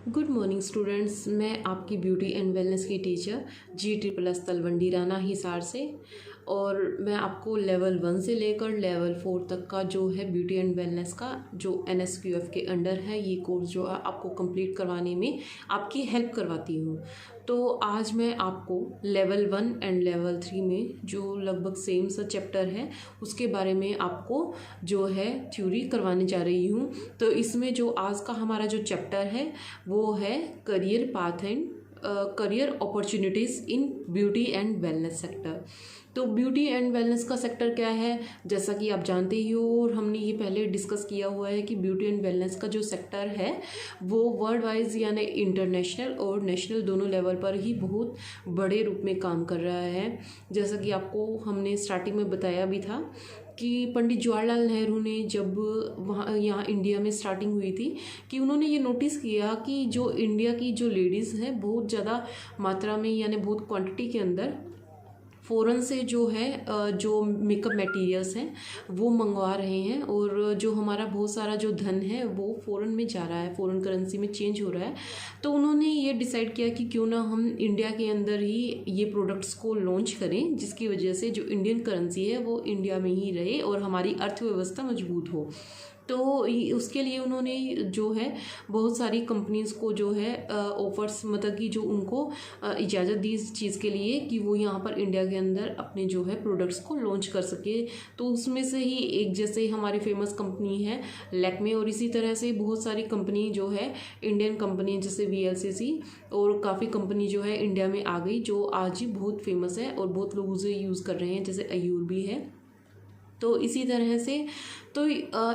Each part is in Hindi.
Good morning students. मैं आपकी ब्यूटी एंड वेलनेस की टीचर G++ तलवंडी राना हिसार से, और मैं आपको लेवल 1 से लेकर लेवल 4 तक का जो है ब्यूटी एंड वेलनेस का जो NSQF के अंडर है ये कोर्स जो है आपको कंप्लीट करवाने में आपकी हेल्प करवाती हूँ। तो आज मैं आपको लेवल 1 एंड लेवल 3 में जो लगभग सेम सा चैप्टर है उसके बारे में आपको जो है थ्योरी करवाने जा रही हूँ। तो इसमें जो आज का हमारा जो चैप्टर है वो है career path and career opportunities in beauty and wellness sector. तो ब्यूटी एंड वेलनेस का सेक्टर क्या है, जैसा कि आप जानते ही हो और हमने ये पहले डिस्कस किया हुआ है कि ब्यूटी एंड वेलनेस का जो सेक्टर है वो वर्ल्ड वाइज यानी इंटरनेशनल और नेशनल दोनों लेवल पर ही बहुत बड़े रूप में काम कर रहा है। जैसा कि आपको हमने स्टार्टिंग में बताया भी था कि पंडित जवाहरलाल नेहरू ने जब वहाँ यहाँ इंडिया में स्टार्टिंग हुई थी कि उन्होंने ये नोटिस किया कि जो इंडिया की जो लेडीज़ हैं बहुत ज़्यादा मात्रा में यानी बहुत क्वांटिटी के अंदर फ़ॉरेन से जो है जो मेकअप मटेरियल्स हैं वो मंगवा रहे हैं, और जो हमारा बहुत सारा जो धन है वो फ़ॉरेन में जा रहा है, फ़ॉरेन करेंसी में चेंज हो रहा है। तो उन्होंने ये डिसाइड किया कि क्यों ना हम इंडिया के अंदर ही ये प्रोडक्ट्स को लॉन्च करें, जिसकी वजह से जो इंडियन करेंसी है वो इंडिया में ही रहे और हमारी अर्थव्यवस्था मजबूत हो। तो उसके लिए उन्होंने जो है बहुत सारी कंपनीज़ को जो है ऑफ़र्स मतलब कि जो उनको इजाज़त दी इस चीज़ के लिए कि वो यहाँ पर इंडिया के अंदर अपने जो है प्रोडक्ट्स को लॉन्च कर सके। तो उसमें से ही एक जैसे हमारी फेमस कंपनी है लैक्मे, और इसी तरह से बहुत सारी कंपनी जो है इंडियन कंपनी जैसे VLCC और काफ़ी कंपनी जो है इंडिया में आ गई जो आज ही बहुत फेमस है और बहुत लोग उसे यूज़ कर रहे हैं, जैसे अयूर भी है। तो इसी तरह से तो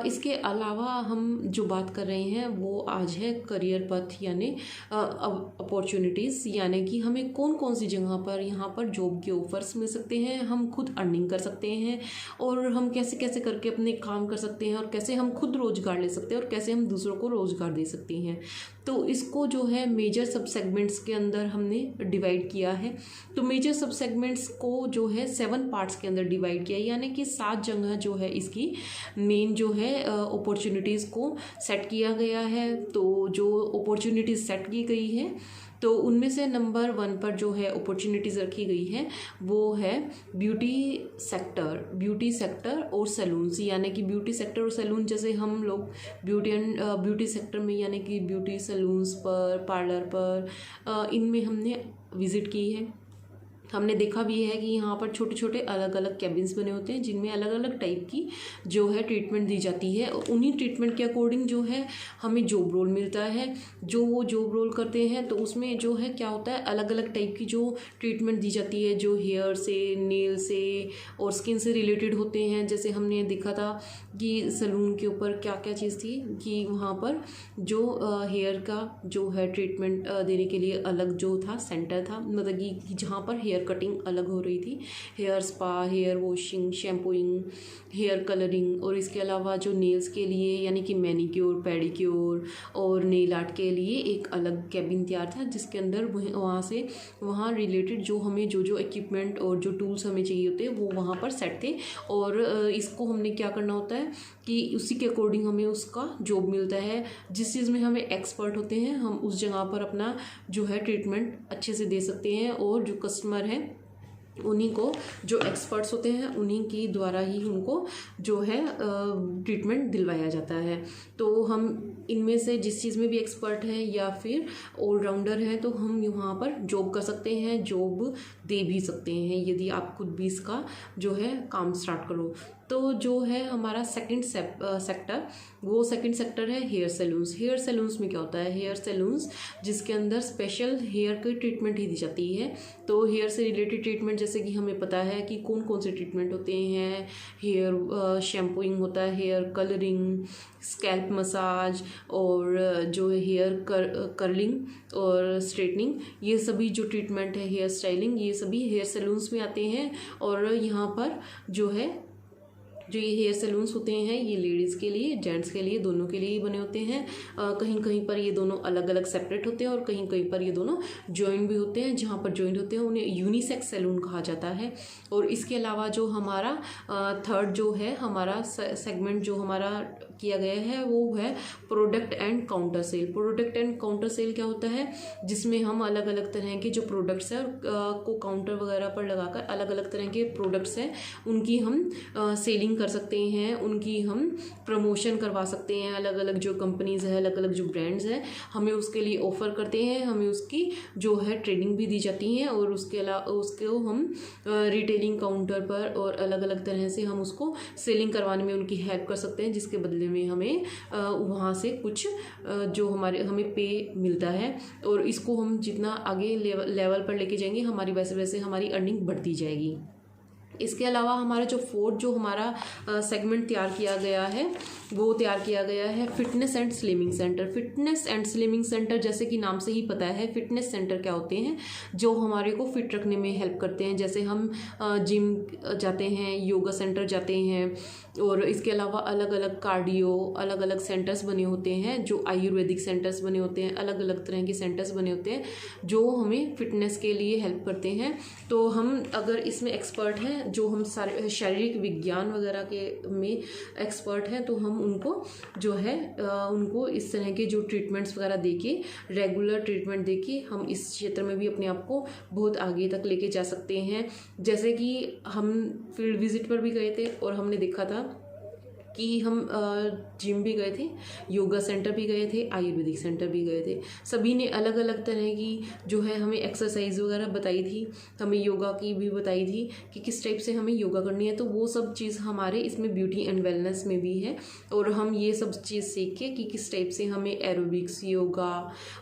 इसके अलावा हम जो बात कर रहे हैं वो आज है करियर पथ यानी अपॉर्चुनिटीज़, यानी कि हमें कौन कौन सी जगह पर यहाँ पर जॉब के ऑफर्स मिल सकते हैं, हम खुद अर्निंग कर सकते हैं, और हम कैसे कैसे करके अपने काम कर सकते हैं, और कैसे हम खुद रोज़गार ले सकते हैं, और कैसे हम दूसरों को रोज़गार दे सकते हैं। तो इसको जो है मेजर सब सेगमेंट्स के अंदर हमने डिवाइड किया है। तो मेजर सब सेगमेंट्स को जो है 7 पार्ट्स के अंदर डिवाइड किया है, यानी कि 7 जगह जो है इसकी मेन जो है अपॉर्चुनिटीज़ को सेट किया गया है। तो जो अपॉर्चुनिटीज़ सेट की गई है तो उनमें से नंबर 1 पर जो है अपॉर्चुनिटीज़ रखी गई है वो है ब्यूटी सेक्टर और सैलून्स, यानी कि ब्यूटी सेक्टर और सैलून जैसे हम लोग ब्यूटी सेक्टर में यानी कि ब्यूटी सैलून्स पर, पार्लर पर, इनमें हमने विज़िट की है। हमने देखा भी है कि यहाँ पर छोटे छोटे अलग अलग कैबिन्स बने होते हैं जिनमें अलग अलग टाइप की जो है ट्रीटमेंट दी जाती है, और उन्हीं ट्रीटमेंट के अकॉर्डिंग जो है हमें जॉब रोल मिलता है। जो वो जॉब रोल करते हैं तो उसमें जो है क्या होता है, अलग अलग टाइप की जो ट्रीटमेंट दी जाती है जो हेयर से, नेल से और स्किन से रिलेटेड होते हैं। जैसे हमने देखा था कि सैलून के ऊपर क्या क्या चीज़ थी कि वहाँ पर जो हेयर का जो है ट्रीटमेंट देने के लिए अलग जो था सेंटर था, मतलब कि जहाँ पर हेयर कटिंग अलग हो रही थी, hair spa, hair washing, shampooing, hair colouring, और इसके अलावा जो नेल्स के लिए यानी कि मैनिक्योर, पेडिक्योर और नेल आर्ट के लिए एक अलग कैबिन तैयार था, जिसके अंदर वहाँ रिलेटेड जो हमें जो इक्विपमेंट और जो टूल्स हमें चाहिए होते हैं वो वहाँ पर सेट थे। और इसको हमने क्या करना होता है कि उसी के अकॉर्डिंग हमें उसका जॉब मिलता है। जिस चीज़ में हमें एक्सपर्ट होते हैं हम उस जगह पर अपना जो है ट्रीटमेंट अच्छे से दे सकते हैं, और जो कस्टमर है उन्हीं को जो एक्सपर्ट्स होते हैं उन्हीं की द्वारा ही उनको जो है ट्रीटमेंट दिलवाया जाता है। तो हम इनमें से जिस चीज़ में भी एक्सपर्ट हैं या फिर ऑलराउंडर हैं तो हम यहाँ पर जॉब कर सकते हैं, जॉब दे भी सकते हैं यदि आप खुद भी इसका जो है काम स्टार्ट करो। तो जो है हमारा सेकंड सेक्टर, वो सेकंड सेक्टर है हेयर सैलून्स। हेयर सैलून्स में क्या होता है, हेयर सैलून्स जिसके अंदर स्पेशल हेयर की ट्रीटमेंट ही दी जाती है। तो हेयर से रिलेटेड ट्रीटमेंट जैसे कि हमें पता है कि कौन कौन से ट्रीटमेंट होते हैं, हेयर शैम्पूइंग होता है, हेयर कलरिंग, स्कैल्प मसाज, और जो है हेयर कर्लिंग और स्ट्रेटनिंग, ये सभी जो ट्रीटमेंट है, हेयर स्टाइलिंग, ये सभी हेयर सैलून्स में आते हैं। और यहाँ पर जो है जो ये हेयर सैलून्स होते हैं ये लेडीज़ के लिए, जेंट्स के लिए, दोनों के लिए ही बने होते हैं। कहीं कहीं पर ये दोनों अलग अलग सेपरेट होते हैं और कहीं कहीं पर ये दोनों जॉइंट भी होते हैं। जहाँ पर जॉइंट होते हैं उन्हें यूनिसेक्स सैलून कहा जाता है। और इसके अलावा जो हमारा थर्ड जो है हमारा सेगमेंट जो हमारा किया गया है वो है product and counter sale. Product and counter sale क्या होता है, जिसमें हम अलग अलग तरह के जो प्रोडक्ट्स हैं को काउंटर वगैरह पर लगाकर अलग अलग तरह के प्रोडक्ट्स हैं उनकी हम सेलिंग कर सकते हैं, उनकी हम प्रमोशन करवा सकते हैं। अलग अलग जो कंपनीज़ है, अलग अलग जो ब्रांड्स हैं, हमें उसके लिए ऑफ़र करते हैं, हमें उसकी जो है ट्रेनिंग भी दी जाती है और उसके अलावा उसको हम रिटेलिंग काउंटर पर और अलग अलग तरह से हम उसको सेलिंग करवाने में उनकी हेल्प कर सकते हैं, जिसके बदले में हमें वहाँ से कुछ जो हमें पे मिलता है। और इसको हम जितना आगे लेवल पर लेके जाएंगे हमारी वैसे वैसे हमारी अर्निंग बढ़ती जाएगी। इसके अलावा हमारा जो फोर्थ जो हमारा सेगमेंट तैयार किया गया है वो तैयार किया गया है fitness and slimming centre. Fitness and slimming centre जैसे कि नाम से ही पता है, फिटनेस सेंटर क्या होते हैं, जो हमारे को फिट रखने में हेल्प करते हैं। जैसे हम जिम जाते हैं, योगा सेंटर जाते हैं, और इसके अलावा अलग अलग कार्डियो अलग अलग सेंटर्स बने होते हैं, जो आयुर्वेदिक सेंटर्स बने होते हैं, अलग अलग तरह के सेंटर्स बने होते हैं जो हमें फिटनेस के लिए हेल्प करते हैं। तो हम अगर इसमें एक्सपर्ट हैं, जो हम सारे शारीरिक विज्ञान वगैरह के में एक्सपर्ट हैं, तो हम उनको जो है उनको इस तरह के जो ट्रीटमेंट्स वगैरह देके, रेगुलर ट्रीटमेंट देके हम इस क्षेत्र में भी अपने आप को बहुत आगे तक लेके जा सकते हैं। जैसे कि हम फील्ड विजिट पर भी गए थे और हमने देखा था कि हम जिम भी गए थे, योगा सेंटर भी गए थे, आयुर्वेदिक सेंटर भी गए थे। सभी ने अलग अलग तरह की जो है हमें एक्सरसाइज वगैरह बताई थी, हमें योगा की भी बताई थी कि किस टाइप से हमें योगा करनी है। तो वो सब चीज़ हमारे इसमें ब्यूटी एंड वेलनेस में भी है, और हम ये सब चीज़ सीख के कि किस टाइप से हमें एरोबिक्स, योगा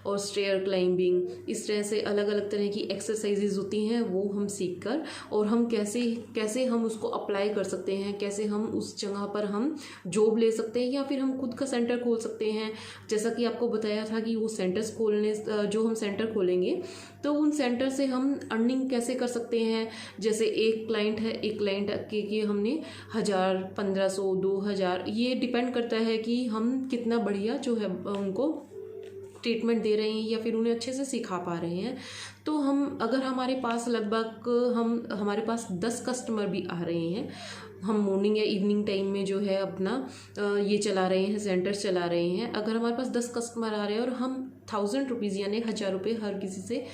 और स्टेयर क्लाइंबिंग, इस तरह से अलग अलग तरह की एक्सरसाइजेज होती हैं वो हम सीख कर, और हम कैसे कैसे हम उसको अप्लाई कर सकते हैं, कैसे हम उस जगह पर हम जॉब ले सकते हैं या फिर हम खुद का सेंटर खोल सकते हैं। जैसा कि आपको बताया था कि वो सेंटर्स खोलने जो हम सेंटर खोलेंगे तो उन सेंटर से हम अर्निंग कैसे कर सकते हैं। जैसे एक क्लाइंट है, एक क्लाइंट के हमने 1000, 1500, 2000, ये डिपेंड करता है कि हम कितना बढ़िया जो है उनको ट्रीटमेंट दे रहे हैं या फिर उन्हें अच्छे से सिखा पा रहे हैं। तो हम अगर हमारे पास लगभग हमारे पास 10 कस्टमर भी आ रहे हैं, हम मॉर्निंग या इवनिंग टाइम में जो है अपना ये चला रहे हैं, सेंटर चला रहे हैं, अगर हमारे पास 10 कस्टमर आ रहे हैं और हम 1000 रुपीज़ यानी 1000 रुपये हर किसी से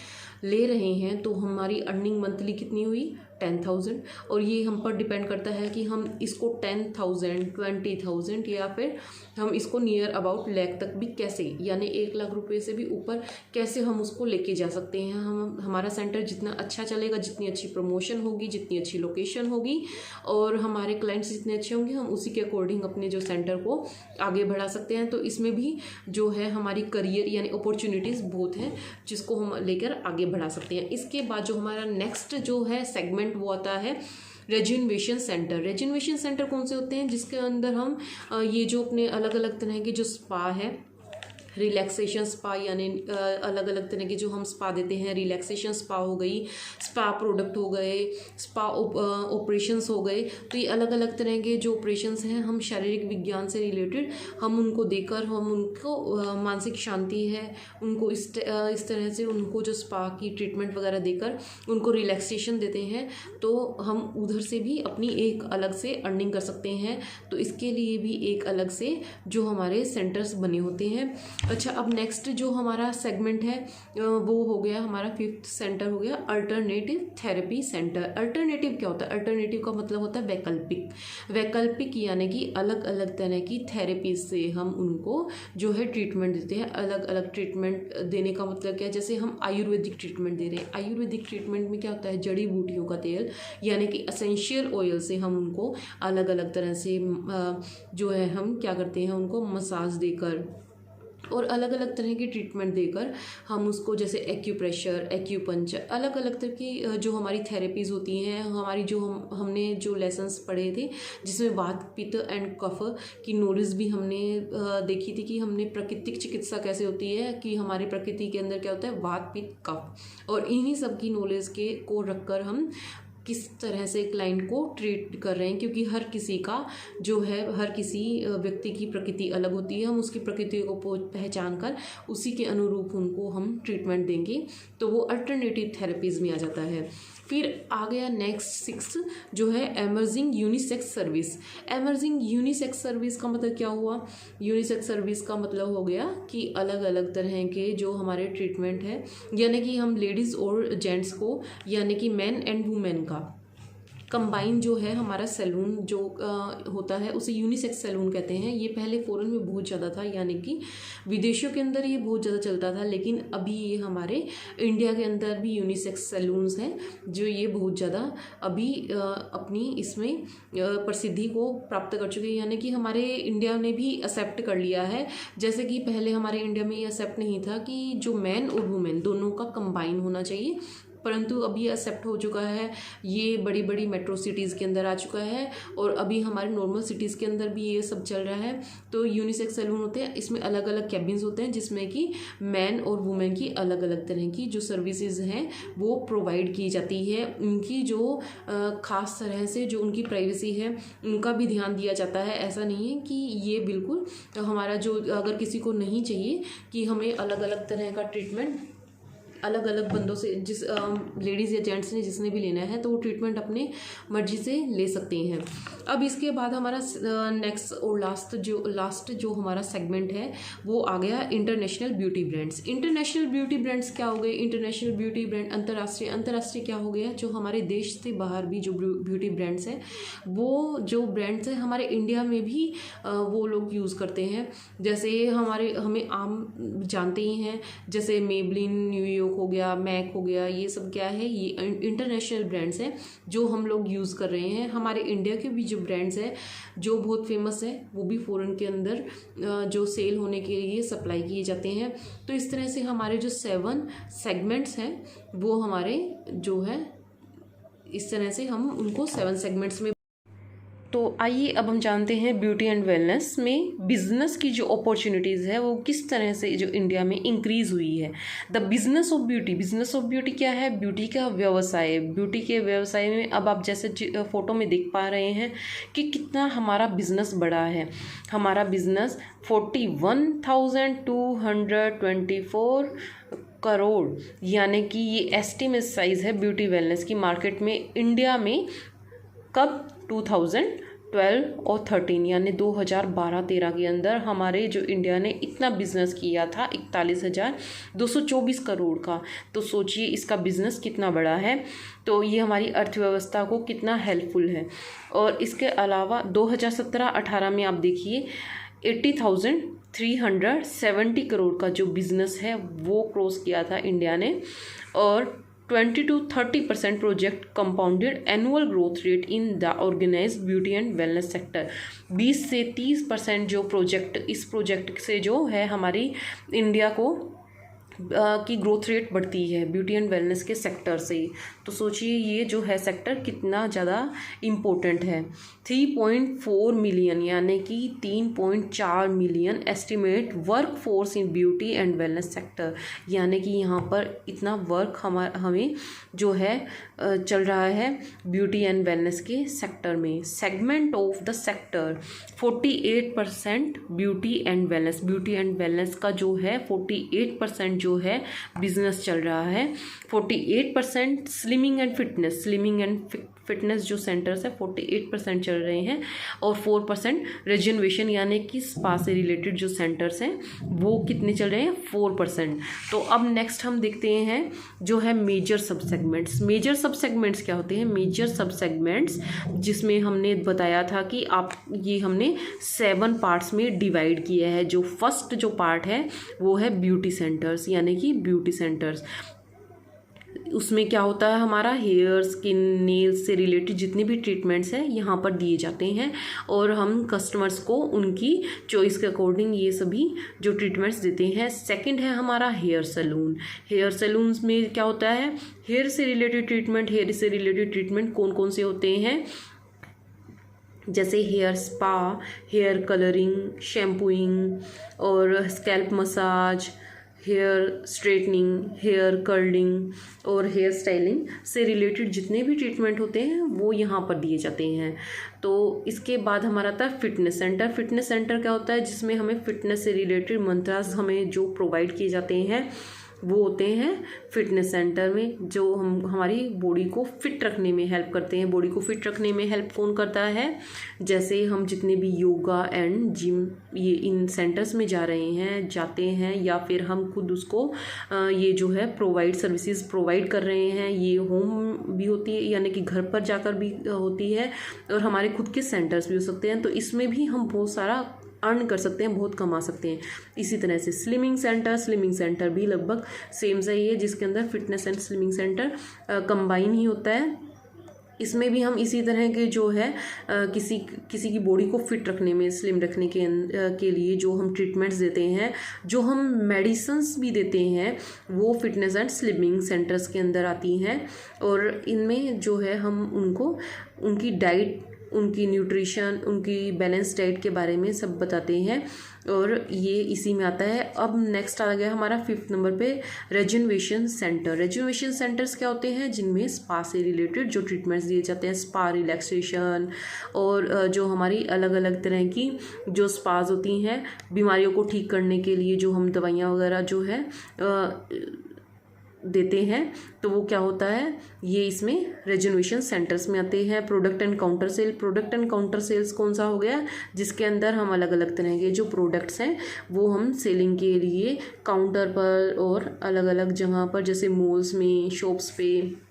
ले रहे हैं, तो हमारी अर्निंग मंथली कितनी हुई, 10,000। और ये हम पर डिपेंड करता है कि हम इसको 10,000, 20,000 या फिर हम इसको नियर अबाउट लाख तक भी कैसे, यानी 1 लाख रुपए से भी ऊपर कैसे हम उसको लेके जा सकते हैं। हम हमारा सेंटर जितना अच्छा चलेगा, जितनी अच्छी प्रमोशन होगी, जितनी अच्छी लोकेशन होगी और हमारे क्लाइंट्स जितने अच्छे होंगे, हम उसी के अकॉर्डिंग अपने जो सेंटर को आगे बढ़ा सकते हैं। तो इसमें भी जो है हमारी करियर यानी अपॉर्चुनिटीज़ बहुत हैं जिसको हम लेकर आगे बढ़ा सकते हैं। इसके बाद जो हमारा नेक्स्ट जो है सेगमेंट वो आता है रेजुनवेशन सेंटर। रेजुनवेशन सेंटर कौन से होते हैं, जिसके अंदर हम ये जो अपने अलग अलग तरह के जो स्पा है, रिलैक्सेशन स्पा यानी अलग अलग तरह के जो हम स्पा देते हैं, रिलैक्सेशन स्पा हो गई, स्पा प्रोडक्ट हो गए, स्पा ऑपरेशंस हो गए। तो ये अलग अलग तरह के जो ऑपरेशंस हैं हम शारीरिक विज्ञान से रिलेटेड हम उनको देकर हम उनको मानसिक शांति है उनको इस तरह से उनको जो स्पा की ट्रीटमेंट वगैरह देकर उनको रिलैक्सेशन देते हैं, तो हम उधर से भी अपनी एक अलग से अर्निंग कर सकते हैं। तो इसके लिए भी एक अलग से जो हमारे सेंटर्स बने होते हैं। अच्छा, अब नेक्स्ट जो हमारा सेगमेंट है वो हो गया हमारा 5th सेंटर हो गया अल्टरनेटिव थेरेपी सेंटर। अल्टरनेटिव क्या होता है, अल्टरनेटिव का मतलब होता है वैकल्पिक। वैकल्पिक यानी कि अलग अलग तरह की थेरेपी से हम उनको जो है ट्रीटमेंट देते हैं। अलग अलग ट्रीटमेंट देने का मतलब क्या है, जैसे हम आयुर्वेदिक ट्रीटमेंट दे रहे हैं, आयुर्वेदिक ट्रीटमेंट में क्या होता है, जड़ी बूटियों का तेल यानी कि एसेंशियल ऑयल से हम उनको अलग अलग तरह से जो है हम क्या करते हैं, उनको मसाज देकर और अलग अलग तरह की ट्रीटमेंट देकर हम उसको, जैसे एक्यूप्रेशर, एक्यूपंक्चर, अलग अलग तरह की जो हमारी थेरेपीज़ होती हैं, हमारी जो हमने जो लेसन्स पढ़े थे जिसमें वात, पित्त एंड कफ की नॉलेज भी हमने देखी थी कि हमने प्राकृतिक चिकित्सा कैसे होती है, कि हमारी प्रकृति के अंदर क्या होता है, वात, पित्त, कफ, और इन्हीं सब की नॉलेज को रखकर हम किस तरह से क्लाइंट को ट्रीट कर रहे हैं, क्योंकि हर किसी का जो है, हर किसी व्यक्ति की प्रकृति अलग होती है। हम उसकी प्रकृति को पहचान कर उसी के अनुरूप उनको हम ट्रीटमेंट देंगे, तो वो अल्टरनेटिव थेरेपीज़ में आ जाता है। फिर आ गया नेक्स्ट 6 जो है emerging unisex service. Emerging unisex service का मतलब क्या हुआ? यूनिसेक्स सर्विस का मतलब हो गया कि अलग अलग तरह के जो हमारे ट्रीटमेंट है, यानी कि हम लेडीज़ और जेंट्स को, यानी कि मैन एंड वुमेन का कंबाइन जो है हमारा सैलून जो होता है उसे यूनिसेक्स सैलून कहते हैं। ये पहले फॉरेन में बहुत ज़्यादा था, यानी कि विदेशों के अंदर ये बहुत ज़्यादा चलता था, लेकिन अभी ये हमारे इंडिया के अंदर भी यूनिसेक्स सैलून्स हैं जो ये बहुत ज़्यादा अभी अपनी इसमें प्रसिद्धि को प्राप्त कर चुके हैं, यानी कि हमारे इंडिया ने भी एक्सेप्ट कर लिया है। जैसे कि पहले हमारे इंडिया में ये एक्सेप्ट नहीं था कि जो मैन और वुमेन दोनों का कंबाइन होना चाहिए, परंतु अभी एक्सेप्ट हो चुका है। ये बड़ी बड़ी मेट्रो सिटीज़ के अंदर आ चुका है और अभी हमारे नॉर्मल सिटीज़ के अंदर भी ये सब चल रहा है। तो यूनिसेक्स सैलून होते हैं, इसमें अलग अलग कैबिन्स होते हैं जिसमें कि मैन और वुमेन की अलग अलग तरह की जो सर्विसेज हैं वो प्रोवाइड की जाती है। उनकी जो ख़ास तरह से जो उनकी प्राइवेसी है उनका भी ध्यान दिया जाता है। ऐसा नहीं है कि ये बिल्कुल हमारा जो, अगर किसी को नहीं चाहिए कि हमें अलग अलग तरह का ट्रीटमेंट अलग अलग बंदों से, जिस लेडीज़ या जेंट्स ने जिसने भी लेना है तो वो ट्रीटमेंट अपने मर्जी से ले सकते हैं। अब इसके बाद हमारा नेक्स्ट और लास्ट जो हमारा सेगमेंट है वो आ गया international beauty brands. International beauty brands क्या हो गए? इंटरनेशनल ब्यूटी ब्रांड अंतर्राष्ट्रीय क्या हो गया? जो हमारे देश से बाहर भी जो ब्यूटी ब्रांड्स हैं, वो जो ब्रांड्स हैं हमारे इंडिया में भी वो लोग यूज़ करते हैं। जैसे हमें आम जानते ही हैं, जैसे मेबलिन, न्यूयॉर्क हो गया, मैक हो गया, ये सब क्या है? ये इंटरनेशनल ब्रांड्स हैं जो हम लोग यूज़ कर रहे हैं। हमारे इंडिया के भी जो ब्रांड्स हैं जो बहुत फेमस है वो भी फॉरेन के अंदर जो सेल होने के लिए सप्लाई किए जाते हैं। तो इस तरह से हमारे जो 7 सेगमेंट्स हैं वो हमारे जो है, इस तरह से हम उनको 7 सेगमेंट्स में। तो आइए अब हम जानते हैं ब्यूटी एंड वेलनेस में बिज़नेस की जो अपॉर्चुनिटीज़ है वो किस तरह से जो इंडिया में इंक्रीज़ हुई है। The business of beauty. Business of beauty क्या है? ब्यूटी का व्यवसाय। ब्यूटी के व्यवसाय में अब आप जैसे फ़ोटो में देख पा रहे हैं कि कितना हमारा बिज़नेस बड़ा है। हमारा बिज़नेस 41,224 करोड़, यानी कि ये एस्टिमेट साइज़ है ब्यूटी वेलनेस की मार्केट में इंडिया में। कब? 2012 और 13 यानी 2012-13 के अंदर हमारे जो इंडिया ने इतना बिजनेस किया था 41,224 करोड़ का। तो सोचिए इसका बिजनेस कितना बड़ा है, तो ये हमारी अर्थव्यवस्था को कितना हेल्पफुल है। और इसके अलावा 2017-18 में आप देखिए 80,370 करोड़ का जो बिजनेस है वो क्रॉस किया था इंडिया ने। और 20-30% project compounded annual growth rate in the organised beauty and wellness sector. 20 से 30% जो इस प्रोजेक्ट से जो है हमारी इंडिया को की ग्रोथ रेट बढ़ती है ब्यूटी एंड वेलनेस के सेक्टर से। तो सोचिए ये जो है सेक्टर कितना ज़्यादा इम्पोर्टेंट है। 3.4 मिलियन यानी कि 3.4 million estimate work force in beauty and wellness sector, यानी कि यहाँ पर इतना वर्क हमें जो है चल रहा है ब्यूटी एंड वेलनेस के सेक्टर में। Segment of the sector 48% beauty and wellness. Beauty and wellness का जो है 48% जो है बिजनेस चल रहा है। 48% स्लिमिंग एंड फिटनेस जो सेंटर्स है 48% चल रहे हैं। और 4% रिजनरेशन यानी कि स्पा से रिलेटेड जो सेंटर्स हैं वो कितने चल रहे हैं? 4%। तो अब नेक्स्ट हम देखते हैं जो है मेजर सब सेगमेंट्स। मेजर सब सेगमेंट्स क्या होते हैं? मेजर सब सेगमेंट्स जिसमें हमने बताया था कि ये हमने 7 पार्ट्स में डिवाइड किया है। जो फर्स्ट जो पार्ट है वो है ब्यूटी सेंटर्स, यानी कि ब्यूटी सेंटर्स। उसमें क्या होता है? हमारा हेयर, स्किन, नेल्स से रिलेटेड जितने भी ट्रीटमेंट्स हैं यहाँ पर दिए जाते हैं और हम कस्टमर्स को उनकी चॉइस के अकॉर्डिंग ये सभी जो ट्रीटमेंट्स देते हैं। सेकंड है हमारा हेयर सैलून। हेयर सैलून्स में क्या होता है? हेयर से रिलेटेड ट्रीटमेंट कौन कौन से होते हैं? जैसे hair spa, hair colouring, shampooing और scalp massage, hair straightening, hair curling और हेयर स्टाइलिंग से रिलेटेड जितने भी ट्रीटमेंट होते हैं वो यहाँ पर दिए जाते हैं। तो इसके बाद हमारा आता है फिटनेस सेंटर। फिटनेस सेंटर क्या होता है, जिसमें हमें फिटनेस से रिलेटेड मंत्रास हमें जो प्रोवाइड किए जाते हैं वो होते हैं फिटनेस सेंटर में, जो हमारी बॉडी को फिट रखने में हेल्प करते हैं। बॉडी को फिट रखने में हेल्प कौन करता है, जैसे हम जितने भी योगा एंड जिम ये इन सेंटर्स में जाते हैं या फिर हम खुद उसको ये जो है सर्विसेज प्रोवाइड कर रहे हैं। ये होम भी होती है, यानी कि घर पर जाकर भी होती है, और हमारे खुद के सेंटर्स भी हो सकते हैं। तो इसमें भी हम बहुत सारा अर्न कर सकते हैं, बहुत कमा सकते हैं। इसी तरह से स्लिमिंग सेंटर भी लगभग सेम सही है, जिसके अंदर fitness and slimming centre combine ही होता है। इसमें भी हम इसी तरह के जो है किसी की बॉडी को फिट रखने में, स्लिम रखने के लिए जो हम ट्रीटमेंट्स देते हैं, जो हम मेडिसिन्स भी देते हैं, वो फिटनेस एंड स्लिमिंग सेंटर्स के अंदर आती हैं। और इनमें जो है हम उनको उनकी डाइट, उनकी न्यूट्रिशन, उनकी बैलेंस डाइट के बारे में सब बताते हैं, और ये इसी में आता है। अब नेक्स्ट आ गया हमारा 5th नंबर पे रेजुवेशन सेंटर। रेजुवेशन सेंटर्स क्या होते हैं, जिनमें स्पा से रिलेटेड जो ट्रीटमेंट्स दिए जाते हैं, स्पा रिलैक्सेशन और जो हमारी अलग अलग तरह की जो स्पाज होती हैं बीमारियों को ठीक करने के लिए, जो हम दवाइयाँ वगैरह जो है देते हैं, तो वो क्या होता है, ये इसमें रेजुवेशन सेंटर्स में आते हैं। प्रोडक्ट एंड काउंटर सेल्स कौन सा हो गया, जिसके अंदर हम अलग अलग तरह के जो प्रोडक्ट्स हैं वो हम सेलिंग के लिए काउंटर पर और अलग अलग जगह पर, जैसे मॉल्स में, शॉप्स पे,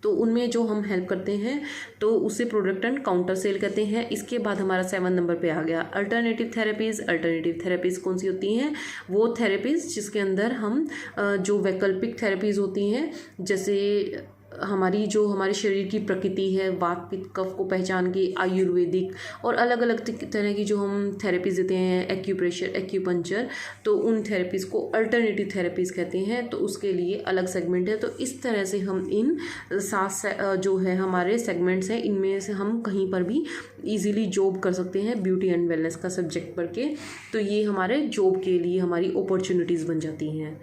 तो उनमें जो हम हेल्प करते हैं, तो उसे प्रोडक्ट एंड काउंटर सेल कहते हैं। इसके बाद हमारा 7 नंबर पे आ गया अल्टरनेटिव थेरेपीज़ कौन सी होती हैं, वो थेरेपीज़ जिसके अंदर हम जो वैकल्पिक थेरेपीज़ होती हैं, जैसे हमारे शरीर की प्रकृति है, वात पित्त कफ को पहचान के आयुर्वेदिक और अलग अलग तरह की जो हम थेरेपीज़ देते हैं, एक्यूपंक्चर, तो उन थेरेपीज़ को अल्टरनेटिव थेरेपीज़ कहते हैं। तो उसके लिए अलग सेगमेंट है। तो इस तरह से हम इन 7 जो है हमारे सेगमेंट्स हैं, इनमें से हम कहीं पर भी ईजिली जॉब कर सकते हैं ब्यूटी एंड वेलनेस का सब्जेक्ट पढ़ के। तो ये हमारे जॉब के लिए हमारी अपॉर्चुनिटीज़ बन जाती हैं।